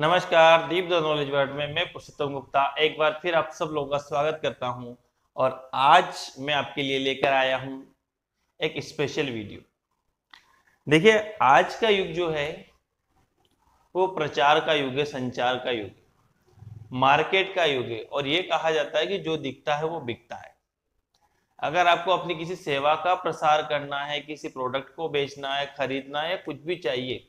नमस्कार, deep the knowledge world में मैं पुरुषोत्तम गुप्ता एक बार फिर आप सब लोगों का स्वागत करता हूं। और आज मैं आपके लिए लेकर आया हूं एक स्पेशल वीडियो। देखिए, आज का युग जो है वो प्रचार का युग है, संचार का युग है, मार्केट का युग है। और ये कहा जाता है कि जो दिखता है वो बिकता है। अगर आपको अपनी किसी सेवा का प्रसार करना है, किसी प्रोडक्ट को बेचना है, खरीदना है, कुछ भी चाहिए,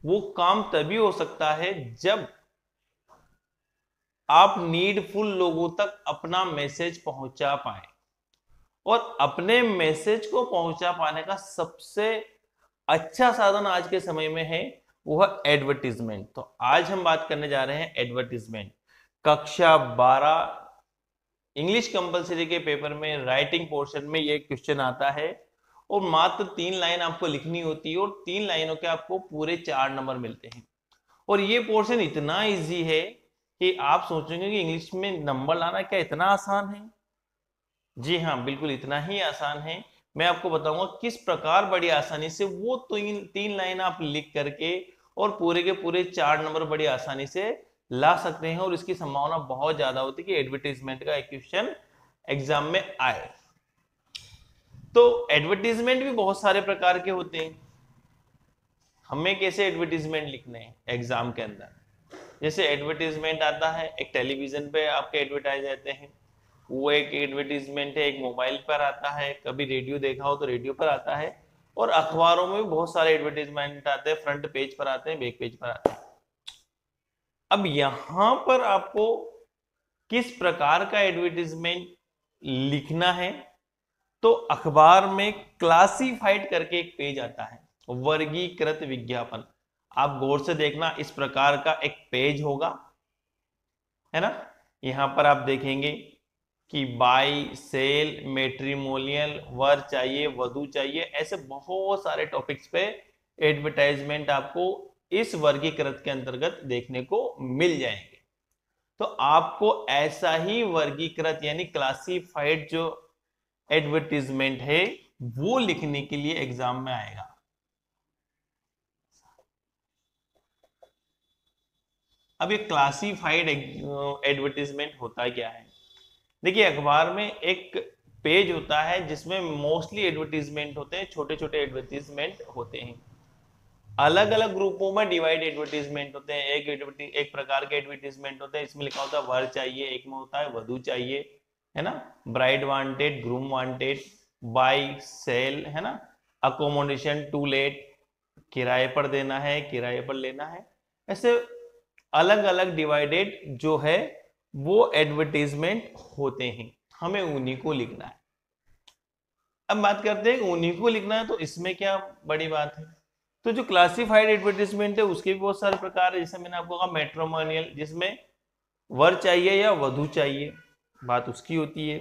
वो काम तभी हो सकता है जब आप नीडफुल लोगों तक अपना मैसेज पहुंचा पाए। और अपने मैसेज को पहुंचा पाने का सबसे अच्छा साधन आज के समय में है वो है एडवर्टीजमेंट। तो आज हम बात करने जा रहे हैं एडवर्टीजमेंट। कक्षा 12 इंग्लिश कंपलसरी के पेपर में राइटिंग पोर्शन में ये क्वेश्चन आता है और मात्र 3 लाइन आपको लिखनी होती है और 3 लाइनों के आपको पूरे 4 नंबर मिलते हैं। और ये पोर्शन इतना इजी है कि आप सोचेंगे कि इंग्लिश में नंबर लाना क्या इतना आसान है। जी हाँ, बिल्कुल इतना ही आसान है। मैं आपको बताऊंगा किस प्रकार बड़ी आसानी से वो तीन तीन लाइन आप लिख करके और पूरे के पूरे 4 नंबर बड़ी आसानी से ला सकते हैं। और इसकी संभावना बहुत ज्यादा होती है कि एडवर्टीजमेंट का एक क्वेश्चन एग्जाम में आए। तो एडवर्टीजमेंट भी बहुत सारे प्रकार के होते हैं। हमें कैसे एडवर्टीजमेंट लिखने हैं एग्जाम के अंदर? जैसे एडवर्टीजमेंट आता है, एक टेलीविजन पे आपके एडवर्टाइज रहते हैं, वो एक एडवर्टीजमेंट है। एक मोबाइल पर आता है, कभी रेडियो देखा हो तो रेडियो पर आता है। और अखबारों में भी बहुत सारे एडवर्टीजमेंट आते हैं, फ्रंट पेज पर आते हैं, बैक पेज पर आते हैं। अब यहां पर आपको किस प्रकार का एडवर्टीजमेंट लिखना है, तो अखबार में क्लासिफाइड करके एक पेज आता है, वर्गीकृत विज्ञापन। आप गौर से देखना, इस प्रकार का एक पेज होगा, है ना। यहां पर आप देखेंगे कि बाई, सेल, मैट्रिमोनियल, वर चाहिए, वधू चाहिए, ऐसे बहुत सारे टॉपिक्स पे एडवर्टाइजमेंट आपको इस वर्गीकृत के अंतर्गत देखने को मिल जाएंगे। तो आपको ऐसा ही वर्गीकृत यानी क्लासिफाइड जो एडवर्टीजमेंट है वो लिखने के लिए एग्जाम में आएगा। अब ये क्लासिफाइड एडवर्टीजमेंट होता क्या है? देखिए, अखबार में एक पेज होता है जिसमें मोस्टली एडवर्टीजमेंट होते हैं, छोटे छोटे एडवर्टीजमेंट होते हैं। अलग अलग ग्रुपों में डिवाइड एडवर्टीजमेंट होते हैं। एक प्रकार के एडवर्टीजमेंट होते हैं, इसमें लिखा होता है वर चाहिए, एक में होता है वधू चाहिए, है ना। Bride wanted, groom wanted, buy, sell, है ना। अकोमोडेशन, टू लेट, किराए पर देना है, किराए पर लेना है। ऐसे अलग अलग डिवाइडेड जो है वो एडवर्टीजमेंट होते हैं, हमें उन्हीं को लिखना है। अब बात करते हैं उन्हीं को लिखना है तो इसमें क्या बड़ी बात है। तो जो क्लासिफाइड एडवर्टीजमेंट है उसके भी बहुत सारे प्रकार है। जैसे मैंने आपको कहा मैट्रिमोनियल, जिसमें वर चाहिए या वधू चाहिए, बात उसकी होती है।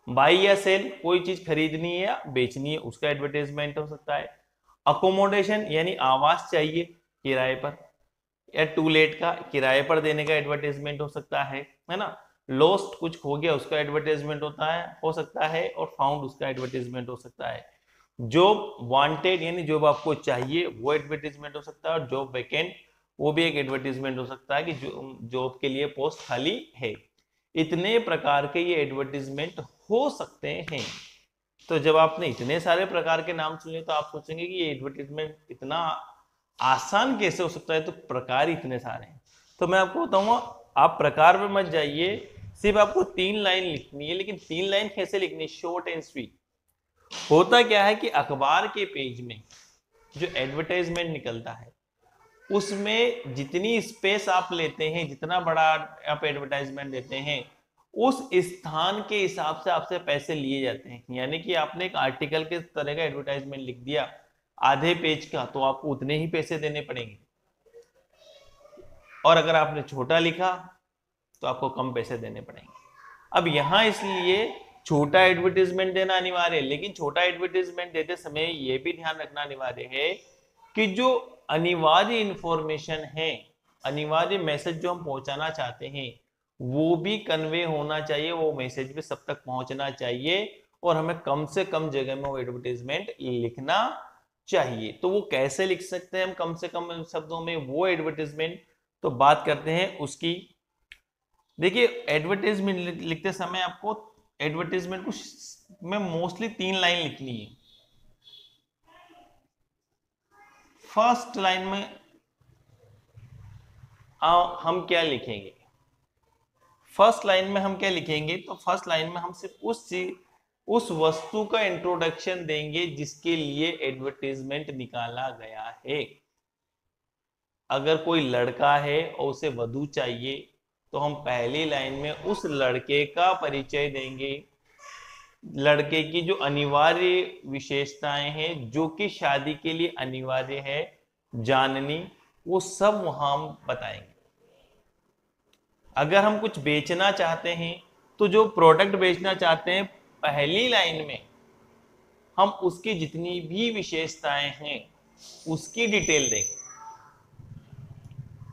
बाई या सेल, कोई चीज खरीदनी है या बेचनी है, उसका एडवर्टाइजमेंट हो सकता है। अकोमोडेशन यानी आवास चाहिए किराए पर, या टू लेट का किराए पर देने का एडवर्टाइजमेंट हो सकता है ना। लॉस्ट, कुछ खो गया, उसका एडवर्टाइजमेंट होता है, हो सकता है। और फाउंड, उसका एडवर्टाइजमेंट हो सकता है। जॉब वांटेड यानी जॉब आपको चाहिए, वो एडवर्टाइजमेंट हो सकता है। और जॉब वैकेंट, वो भी एक एडवर्टाइजमेंट हो सकता है कि जॉब के लिए पोस्ट खाली है। इतने प्रकार के ये एडवर्टाइजमेंट हो सकते हैं। तो जब आपने इतने सारे प्रकार के नाम सुने तो आप सोचेंगे कि ये एडवर्टाइजमेंट इतना आसान कैसे हो सकता है, तो प्रकार इतने सारे हैं। तो मैं आपको बताऊंगा, आप प्रकार पे मत जाइए, सिर्फ आपको 3 लाइन लिखनी है। लेकिन 3 लाइन कैसे लिखनी? Short and sweet. होता क्या है कि अखबार के पेज में जो एडवर्टाइजमेंट निकलता है उसमें जितनी स्पेस आप लेते हैं, जितना बड़ा आप एडवर्टाइजमेंट देते हैं, उस स्थान के हिसाब से आपसे पैसे लिए जाते हैं। यानी कि आपने एक आर्टिकल के तरह का एडवर्टाइजमेंट लिख दिया आधे पेज का, तो आपको उतने ही पैसे देने पड़ेंगे। और अगर आपने छोटा लिखा तो आपको कम पैसे देने पड़ेंगे। अब यहां इसलिए छोटा एडवर्टीजमेंट देना अनिवार्य है। लेकिन छोटा एडवर्टीजमेंट देते समय यह भी ध्यान रखना अनिवार्य है कि जो अनिवार्य इंफॉर्मेशन है, अनिवार्य मैसेज जो हम पहुंचाना चाहते हैं, वो भी कन्वे होना चाहिए, वो मैसेज भी सब तक पहुंचना चाहिए। और हमें कम से कम जगह में वो एडवर्टीजमेंट लिखना चाहिए। तो वो कैसे लिख सकते हैं हम कम से कम शब्दों में वो एडवर्टाइजमेंट, तो बात करते हैं उसकी। देखिए एडवर्टाइजमेंट लिखते समय आपको एडवर्टाइजमेंट को में मोस्टली 3 लाइन लिखनी है। फर्स्ट लाइन में हम क्या लिखेंगे, फर्स्ट लाइन में हम क्या लिखेंगे, तो फर्स्ट लाइन में हम सिर्फ उस वस्तु का इंट्रोडक्शन देंगे जिसके लिए एडवर्टाइजमेंट निकाला गया है। अगर कोई लड़का है और उसे वधू चाहिए तो हम पहली लाइन में उस लड़के का परिचय देंगे, लड़के की जो अनिवार्य विशेषताएं हैं जो कि शादी के लिए अनिवार्य है जाननी, वो सब वहां हम बताएंगे। अगर हम कुछ बेचना चाहते हैं तो जो प्रोडक्ट बेचना चाहते हैं पहली लाइन में हम उसकी जितनी भी विशेषताएं हैं उसकी डिटेल देंगे।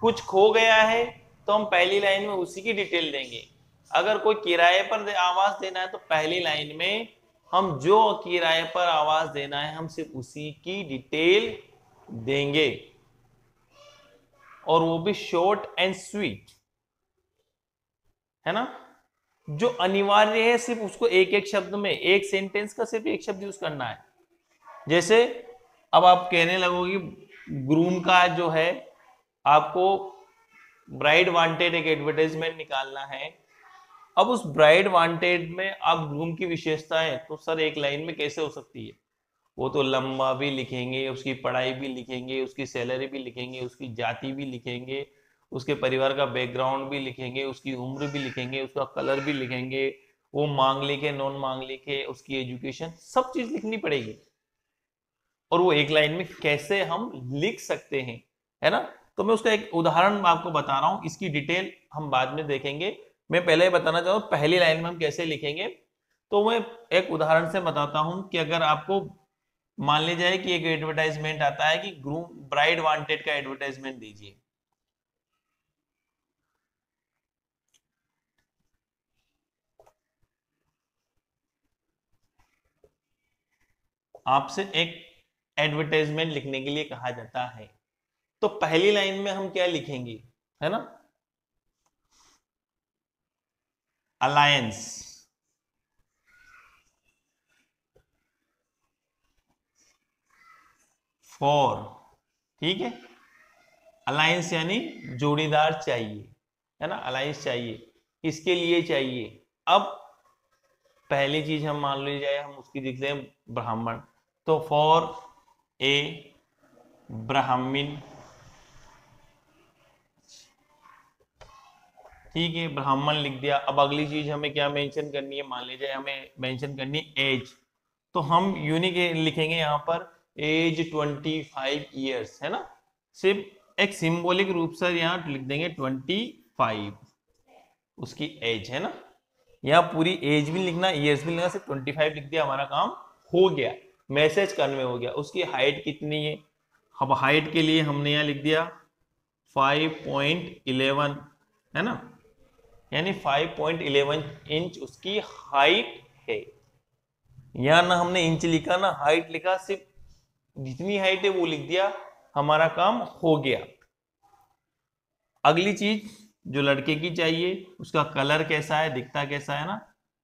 कुछ खो गया है तो हम पहली लाइन में उसी की डिटेल देंगे। अगर कोई किराए पर आवास देना है तो पहली लाइन में हम जो किराए पर आवास देना है हम सिर्फ उसी की डिटेल देंगे, और वो भी शॉर्ट एंड स्वीट, है ना। जो अनिवार्य है सिर्फ उसको एक एक शब्द में, एक सेंटेंस का सिर्फ एक शब्द यूज करना है। जैसे अब आप कहने लगोगे ग्रूम का जो है, आपको ब्राइड वांटेड एक एडवर्टाइजमेंट निकालना है। अब उस ब्राइड वांटेड में आप ग्रूम की विशेषताएं तो सर एक लाइन में कैसे हो सकती है, वो तो लंबा भी लिखेंगे, उसकी पढ़ाई भी लिखेंगे, उसकी सैलरी भी लिखेंगे, उसकी जाति भी लिखेंगे, उसके परिवार का बैकग्राउंड भी लिखेंगे, उसकी उम्र भी लिखेंगे, उसका कलर भी लिखेंगे, वो मांगलिक है नॉन मांगलिक है, उसकी एजुकेशन, सब चीज लिखनी पड़ेगी। और वो एक लाइन में कैसे हम लिख सकते हैं, है ना। तो मैं उसका एक उदाहरण आपको बता रहा हूं, इसकी डिटेल हम बाद में देखेंगे। मैं पहले ही बताना चाहूँ पहली लाइन में हम कैसे लिखेंगे। तो मैं एक उदाहरण से बताता हूं कि अगर आपको मान ली जाए कि एक एडवर्टाइजमेंट आता है कि ग्रूम ब्राइड वांटेड का एडवर्टाइजमेंट दीजिए, आपसे एक एडवर्टाइजमेंट लिखने के लिए कहा जाता है, तो पहली लाइन में हम क्या लिखेंगे, है ना, अलायंस फॉर, ठीक है, अलायंस यानी जोड़ीदार चाहिए, है ना, अलायंस चाहिए, इसके लिए चाहिए। अब पहली चीज हम मान ली जाए, हम उसकी लिखते हैं ब्राह्मण, तो फॉर ए ब्राह्मण, ठीक है, ब्राह्मण लिख दिया। अब अगली चीज हमें क्या मेंशन करनी है, मान लीजिए हमें मेंशन करनी है एज, तो हम यूनिक लिखेंगे यहाँ पर एज 25 ईयर्स, है ना, सिर्फ एक सिंबॉलिक रूप से यहाँ लिख देंगे 25 उसकी एज, है ना। यहाँ पूरी एज भी लिखना ईयर्स भी लिखना, सिर्फ 25 लिख दिया, हमारा काम हो गया, मैसेज कन्वे हो गया। उसकी हाइट कितनी है, अब हाइट के लिए हमने यहाँ लिख दिया 5.11, है ना, यानी 5.11 इंच उसकी हाइट है। यहां ना हमने इंच लिखा ना हाइट लिखा, सिर्फ जितनी हाइट है वो लिख दिया, हमारा काम हो गया। अगली चीज जो लड़के की चाहिए, उसका कलर कैसा है, दिखता कैसा है ना,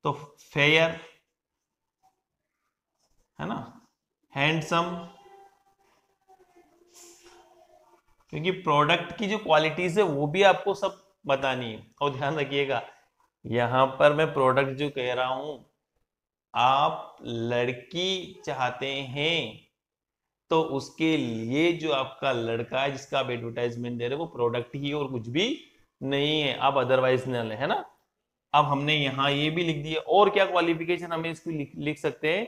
तो फेयर, है ना, हैंडसम, क्योंकि प्रोडक्ट की जो क्वालिटीज है वो भी आपको सब बतानी है। और ध्यान रखिएगा यहां पर मैं प्रोडक्ट जो कह रहा हूं, आप लड़की चाहते हैं तो उसके लिए जो आपका लड़का है जिसका आप एडवर्टाइजमेंट दे रहे हो वो प्रोडक्ट ही और कुछ भी नहीं है, आप अदरवाइज न ले, है ना। अब हमने यहाँ ये भी लिख दिया, और क्या क्वालिफिकेशन हमें इसको लिख सकते हैं,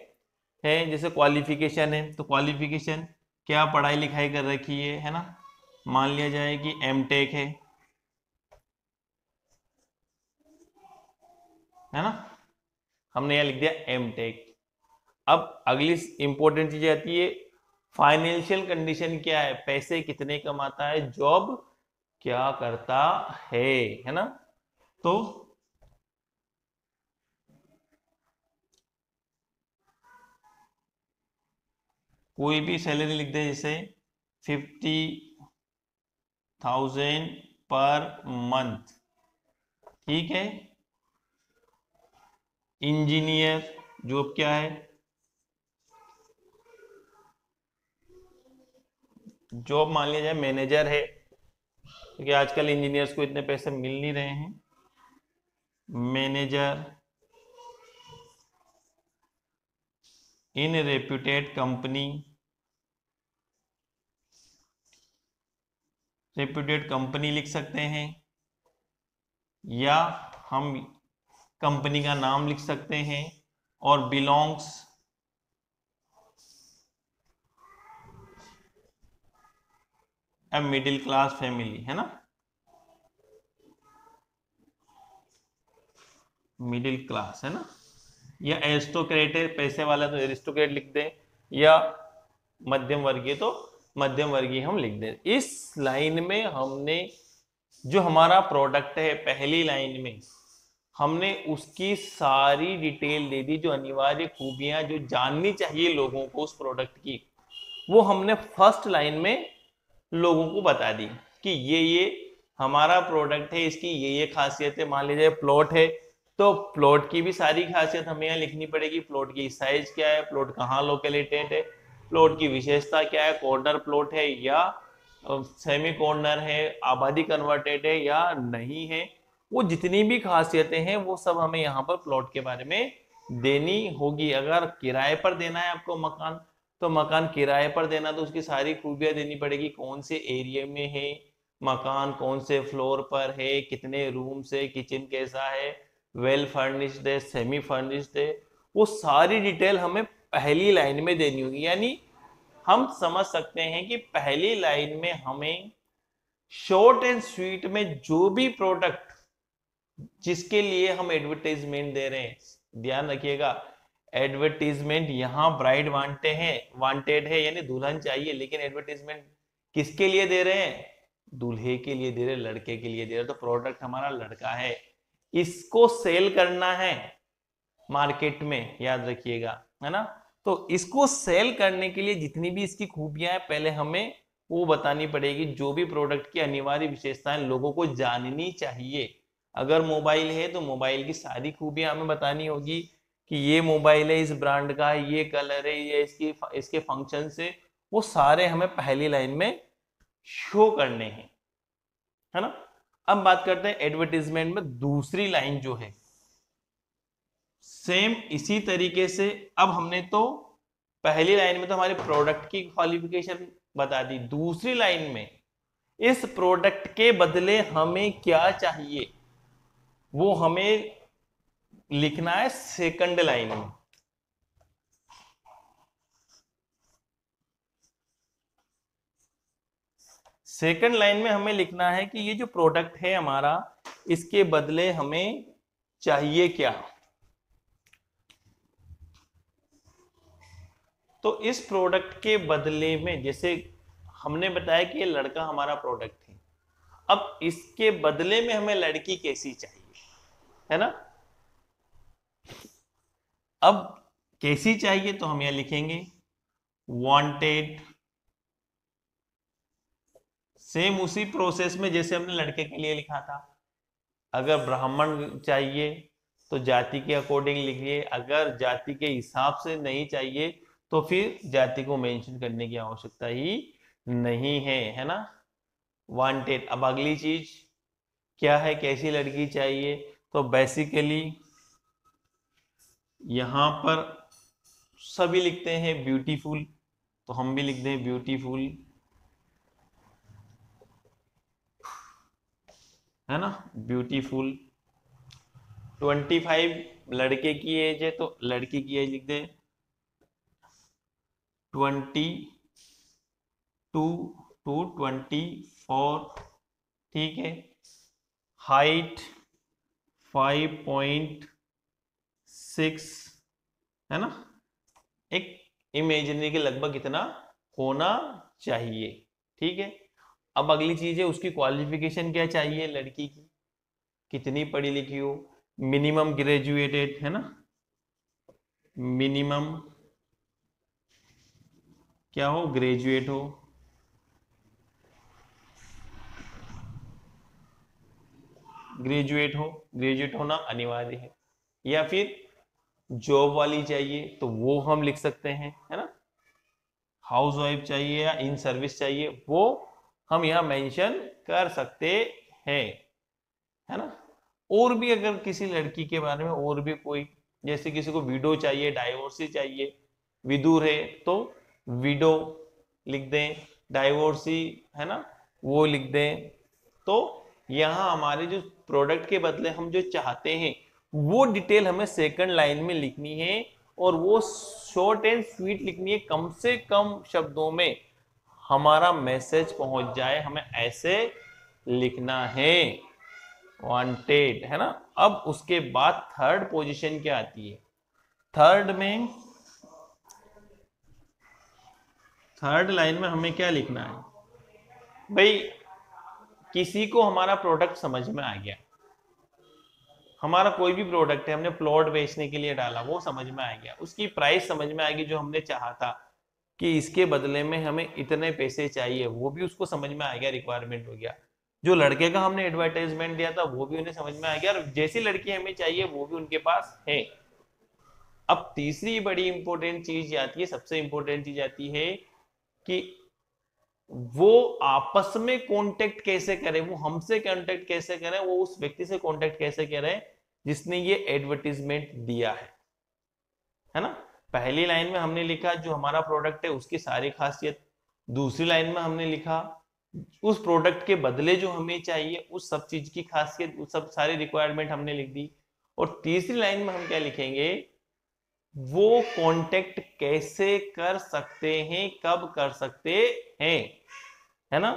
है जैसे क्वालिफिकेशन है, तो क्वालिफिकेशन क्या पढ़ाई लिखाई कर रखी है ना, मान लिया जाए कि एमटेक है ना, हमने यहाँ लिख दिया एमटेक। अब अगली इंपॉर्टेंट चीज आती है, फाइनेंशियल कंडीशन क्या है, पैसे कितने कमाता है, जॉब क्या करता है ना। तो कोई भी सैलरी लिख दे, जैसे 50,000 पर मंथ, ठीक है। इंजीनियर जॉब क्या है, जॉब मान लिया जाए मैनेजर है, क्योंकि आजकल इंजीनियर्स को इतने पैसे मिल नहीं रहे हैं। मैनेजर इन रेप्यूटेड कंपनी, रेप्यूटेड कंपनी लिख सकते हैं, या हम कंपनी का नाम लिख सकते हैं, और belongs a middle class family, है ना, मिडिल क्लास, है ना। या एरिस्टोक्रेट, पैसे वाला तो एरिस्टोक्रेट लिख दे, या मध्यम वर्गीय तो मध्यम वर्गीय हम लिख दे। इस लाइन में हमने जो हमारा प्रोडक्ट है, पहली लाइन में हमने उसकी सारी डिटेल दे दी, जो अनिवार्य खूबियां जो जाननी चाहिए लोगों को उस प्रोडक्ट की, वो हमने फर्स्ट लाइन में लोगों को बता दी कि ये हमारा प्रोडक्ट है, इसकी ये खासियत है। मान लीजिए प्लॉट है, तो प्लॉट की भी सारी खासियत हमें यहाँ लिखनी पड़ेगी। प्लॉट की साइज क्या है, प्लॉट कहाँ लोकेटेड है, प्लॉट की विशेषता क्या है, कॉर्नर प्लॉट है या सेमी कॉर्नर है, आबादी कन्वर्टेड है या नहीं है, वो जितनी भी खासियतें हैं वो सब हमें यहाँ पर प्लॉट के बारे में देनी होगी। अगर किराए पर देना है आपको मकान, तो मकान किराए पर देना तो उसकी सारी खूबियां देनी पड़ेगी, कौन से एरिया में है मकान, कौन से फ्लोर पर है, कितने रूम है, किचन कैसा है, वेल फर्निश्ड है, सेमी फर्निश्ड है, वो सारी डिटेल हमें पहली लाइन में देनी होगी। यानी हम समझ सकते हैं कि पहली लाइन में हमें शॉर्ट एंड स्वीट में जो भी प्रोडक्ट जिसके लिए हम एडवर्टाइजमेंट दे रहे हैं, ध्यान रखिएगा, एडवर्टीजमेंट यहाँ ब्राइड वांटेड है यानी दुल्हन चाहिए, लेकिन एडवर्टीजमेंट किसके लिए दे रहे हैं, दूल्हे के लिए दे रहे, लड़के के लिए दे रहे। तो प्रोडक्ट हमारा लड़का है, इसको सेल करना है मार्केट में, याद रखिएगा, है ना। तो इसको सेल करने के लिए जितनी भी इसकी खूबियां हैं पहले हमें वो बतानी पड़ेगी, जो भी प्रोडक्ट की अनिवार्य विशेषताएं लोगों को जाननी चाहिए। अगर मोबाइल है तो मोबाइल की सारी खूबियां हमें बतानी होगी कि ये मोबाइल है, इस ब्रांड का, ये कलर है, ये इसके फंक्शन से, वो सारे हमें पहली लाइन में शो करने हैं, है ना। अब बात करते हैं एडवर्टीजमेंट में दूसरी लाइन जो है, सेम इसी तरीके से। अब हमने तो पहली लाइन में तो हमारे प्रोडक्ट की क्वालिफिकेशन बता दी, दूसरी लाइन में इस प्रोडक्ट के बदले हमें क्या चाहिए वो हमें लिखना है सेकंड लाइन में। सेकंड लाइन में हमें लिखना है कि ये जो प्रोडक्ट है हमारा, इसके बदले हमें चाहिए क्या। तो इस प्रोडक्ट के बदले में, जैसे हमने बताया कि ये लड़का हमारा प्रोडक्ट है, अब इसके बदले में हमें लड़की कैसी चाहिए, है ना। अब कैसी चाहिए तो हम यहां लिखेंगे वांटेड, सेम उसी प्रोसेस में जैसे हमने लड़के के लिए लिखा था। अगर ब्राह्मण चाहिए तो जाति के अकॉर्डिंग लिखिए, अगर जाति के हिसाब से नहीं चाहिए तो फिर जाति को मेंशन करने की आवश्यकता ही नहीं है ना। वांटेड। अब अगली चीज क्या है, कैसी लड़की चाहिए, तो बेसिकली यहां पर सभी लिखते हैं ब्यूटीफुल, तो हम भी लिख दें ब्यूटीफुल, है ना, ब्यूटीफुल। 25 लड़के की एज है तो लड़की की एज लिख दें 22 to 24, ठीक है। हाइट 5.6, है ना, एक इमेजिनरी के लगभग इतना होना चाहिए, ठीक है। अब अगली चीज है उसकी क्वालिफिकेशन क्या चाहिए लड़की की, कितनी पढ़ी लिखी हो, मिनिमम ग्रेजुएटेड, है ना, मिनिमम क्या हो, ग्रेजुएट हो, ग्रेजुएट होना अनिवार्य है, या फिर जॉब वाली चाहिए तो वो हम लिख सकते हैं, है ना। हाउस वाइफ चाहिए या इन सर्विस चाहिए वो हम यहाँ मेंशन कर सकते हैं, है ना। और भी अगर किसी लड़की के बारे में और भी कोई, जैसे किसी को विडो चाहिए, डाइवोर्सी चाहिए, विदुर है तो विडो लिख दें, डाइवोर्सी है ना वो लिख दें। तो यहाँ हमारे जो प्रोडक्ट के बदले हम जो चाहते हैं वो डिटेल हमें सेकंड लाइन में लिखनी है, और वो शॉर्ट एंड स्वीट लिखनी है, कम से कम शब्दों में हमारा मैसेज पहुंच जाए, हमें ऐसे लिखना है, वांटेड, है ना। अब उसके बाद थर्ड पोजीशन क्या आती है, थर्ड लाइन में हमें क्या लिखना है भाई, किसी को हमारा प्रोडक्ट समझ में आ गया, हमारा कोई भी प्रोडक्ट है हमने प्लॉट बेचने के लिए डाला, वो समझ में आ गया, उसकी प्राइस समझ में आएगी जो हमने चाहा था कि इसके बदले में हमें इतने पैसे चाहिए, वो भी उसको समझ में आ गया, रिक्वायरमेंट हो गया। जो लड़के का हमने एडवर्टाइजमेंट दिया था वो भी उन्हें समझ में आ गया, और जैसी लड़की हमें चाहिए वो भी उनके पास है। अब तीसरी बड़ी इंपॉर्टेंट चीज आती है, सबसे इंपॉर्टेंट चीज आती है कि वो आपस में कांटेक्ट कैसे करें, वो हमसे कांटेक्ट कैसे करें, वो उस व्यक्ति से कांटेक्ट कैसे करें जिसने ये एडवर्टीजमेंट दिया है ना। पहली लाइन में हमने लिखा जो हमारा प्रोडक्ट है उसकी सारी खासियत, दूसरी लाइन में हमने लिखा उस प्रोडक्ट के बदले जो हमें चाहिए उस सब चीज की खासियत, उस सब सारी रिक्वायरमेंट हमने लिख दी, और तीसरी लाइन में हम क्या लिखेंगे, वो कांटेक्ट कैसे कर सकते हैं, कब कर सकते हैं, है ना।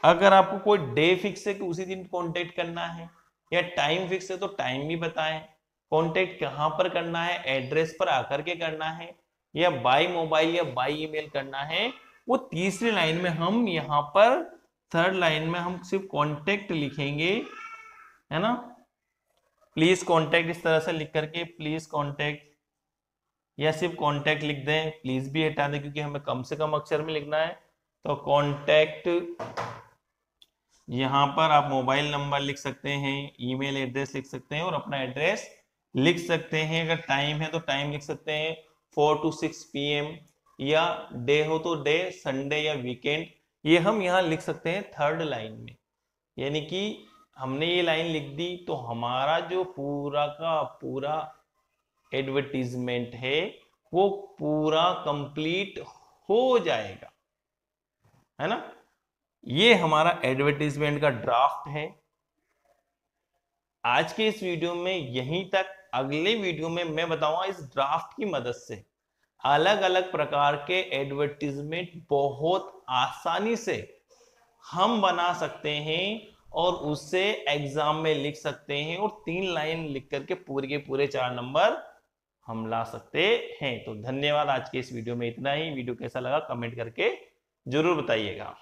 अगर आपको कोई डे फिक्स है कि उसी दिन कांटेक्ट करना है, या टाइम फिक्स है तो टाइम भी बताएं, कांटेक्ट कहां पर करना है, एड्रेस पर आकर के करना है, या बाय मोबाइल या बाय ईमेल करना है, वो तीसरी लाइन में हम यहां पर थर्ड लाइन में हम सिर्फ कांटेक्ट लिखेंगे, है ना। प्लीज कांटेक्ट इस तरह से लिख करके प्लीज कांटेक्ट, या सिर्फ कांटेक्ट लिख दें, प्लीज भी हटा दें क्योंकि हमें कम से कम अक्षर में लिखना है। तो कांटेक्ट, यहाँ पर आप मोबाइल नंबर लिख सकते हैं, ईमेल एड्रेस लिख सकते हैं, और अपना एड्रेस लिख सकते हैं। अगर टाइम है तो टाइम लिख सकते हैं 4 to 6 PM, या डे हो तो डे, संडे या वीकेंड, ये हम यहाँ लिख सकते हैं थर्ड लाइन में। यानी कि हमने ये लाइन लिख दी तो हमारा जो पूरा का पूरा एडवर्टीजमेंट है वो पूरा कंप्लीट हो जाएगा, है ना। ये हमारा एडवर्टीजमेंट का ड्राफ्ट है। आज के इस वीडियो में यहीं तक, अगले वीडियो में मैं बताऊंगा इस ड्राफ्ट की मदद से अलग अलग प्रकार के एडवर्टीजमेंट बहुत आसानी से हम बना सकते हैं, और उससे एग्जाम में लिख सकते हैं, और 3 लाइन लिख करके पूरे के पूरे 4 नंबर हम ला सकते हैं। तो धन्यवाद, आज के इस वीडियो में इतना ही। वीडियो कैसा लगा कमेंट करके जरूर बताइएगा।